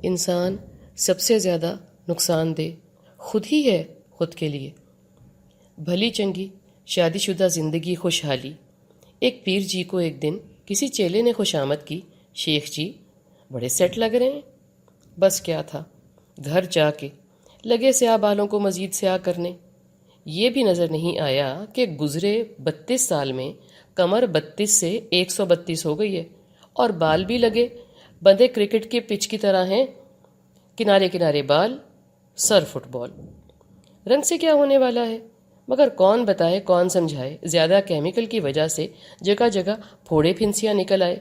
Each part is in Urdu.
انسان سب سے زیادہ نقصان دہ خود ہی ہے خود کے لیے۔ بھلی چنگی شادی شدہ زندگی خوشحالی۔ ایک پیر جی کو ایک دن کسی چیلے نے خوشامد کی، شیخ جی بڑے سیٹ لگ رہے ہیں۔ بس کیا تھا، گھر جا کے لگے سیاہ بالوں کو مزید سیاہ کرنے۔ یہ بھی نظر نہیں آیا کہ گزرے 32 سال میں کمر 32 سے 132 ہو گئی ہے، اور بال بھی لگے بندے کرکٹ کے پچ کی طرح ہیں، کنارے کنارے بال، سر فٹ بال۔ رنگ سے کیا ہونے والا ہے، مگر کون بتائے کون سمجھائے۔ زیادہ کیمیکل کی وجہ سے جگہ جگہ پھوڑے پھنسیاں نکل آئے،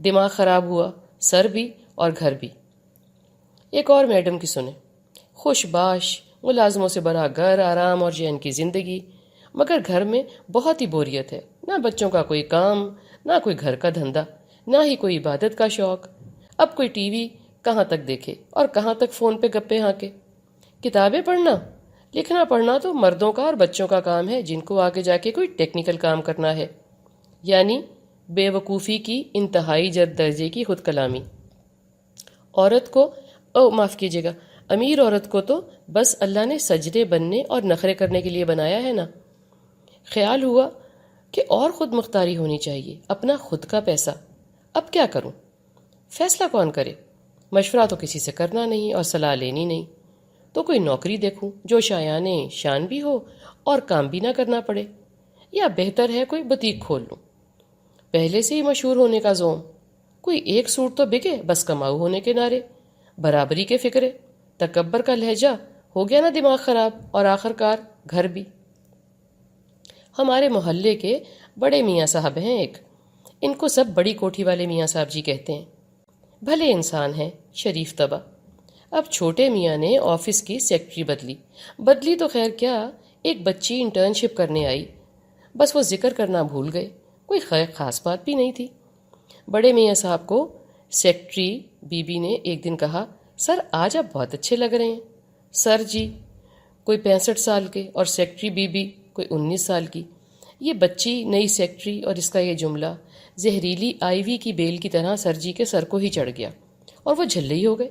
دماغ خراب ہوا، سر بھی اور گھر بھی۔ ایک اور میڈم کی سنیں، خوش باش ملازموں سے بھرا گھر، آرام اور چین کی زندگی، مگر گھر میں بہت ہی بوریت ہے، نہ بچوں کا کوئی کام، نہ کوئی گھر کا دھندا، نہ ہی کوئی عبادت کا شوق۔ اب کوئی ٹی وی کہاں تک دیکھے اور کہاں تک فون پہ گپے ہانکے۔ کتابیں پڑھنا، لکھنا پڑھنا تو مردوں کا اور بچوں کا کام ہے، جن کو آگے جا کے کوئی ٹیکنیکل کام کرنا ہے، یعنی بے وقوفی کی انتہائی جد درجے کی خود کلامی۔ عورت کو معاف کیجیے گا، امیر عورت کو تو بس اللہ نے سجدے بننے اور نخرے کرنے کے لیے بنایا ہے نا۔ خیال ہوا کہ اور خود مختاری ہونی چاہیے، اپنا خود کا پیسہ۔ اب کیا کروں؟ فیصلہ کون کرے؟ مشورہ تو کسی سے کرنا نہیں اور صلاح لینی نہیں، تو کوئی نوکری دیکھوں جو شایان شان بھی ہو اور کام بھی نہ کرنا پڑے، یا بہتر ہے کوئی بوتیک کھول لوں، پہلے سے ہی مشہور ہونے کا زوم، کوئی ایک سوٹ تو بکے، بس کماؤ ہونے کے نعرے، برابری کے فکرے، تکبر کا لہجہ، ہو گیا نا دماغ خراب، اور آخر کار گھر بھی۔ ہمارے محلے کے بڑے میاں صاحب ہیں ایک، ان کو سب بڑی کوٹھی والے میاں صاحب جی کہتے ہیں، بھلے انسان ہیں، شریف طبع۔ اب چھوٹے میاں نے آفس کی سیکرٹری بدلی تو خیر کیا، ایک بچی انٹرنشپ کرنے آئی، بس وہ ذکر کرنا بھول گئے، کوئی خاص بات بھی نہیں تھی۔ بڑے میاں صاحب کو سیکرٹری بی بی نے ایک دن کہا، سر آج آپ بہت اچھے لگ رہے ہیں۔ سر جی کوئی 65 سال کے اور سیکرٹری بی بی کوئی 19 سال کی۔ یہ بچی نئی سیکرٹری اور اس کا یہ جملہ زہریلی آئیوی کی بیل کی طرح سر جی کے سر کو ہی چڑھ گیا اور وہ جھلے ہی ہو گئے۔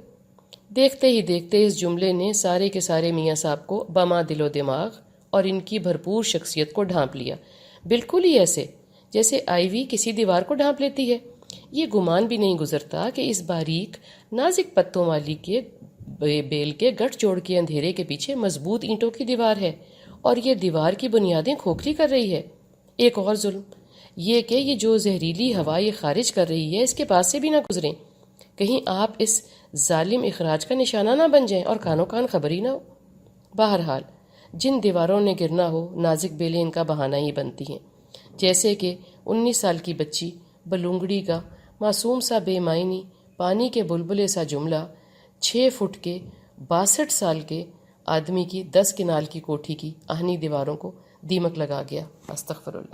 دیکھتے ہی دیکھتے اس جملے نے سارے کے سارے میاں صاحب کو بما دل و دماغ اور ان کی بھرپور شخصیت کو ڈھانپ لیا، بالکل ہی ایسے جیسے آئیوی کسی دیوار کو ڈھانپ لیتی ہے۔ یہ گمان بھی نہیں گزرتا کہ اس باریک نازک پتوں والی کے بیل کے گٹھ جوڑ کے اندھیرے کے پیچھے مضبوط اینٹوں کی دیوار ہے، اور یہ دیوار کی بنیادیں کھوکھلی کر رہی ہے۔ ایک اور ظلم یہ کہ یہ جو زہریلی ہوا یہ خارج کر رہی ہے، اس کے پاس سے بھی نہ گزریں، کہیں آپ اس ظالم اخراج کا نشانہ نہ بن جائیں اور کانوں کان خبر ہی نہ ہو۔ بہرحال جن دیواروں نے گرنا ہو، نازک بیلیں ان کا بہانہ ہی بنتی ہیں، جیسے کہ 19 سال کی بچی بلونگڑی کا معصوم سا بے معنی پانی کے بلبلے سا جملہ 6 فٹ کے 62 سال کے آدمی کی 10 کنال کی کوٹھی کی آہنی دیواروں کو دیمک لگا گیا۔ استغفر اللہ۔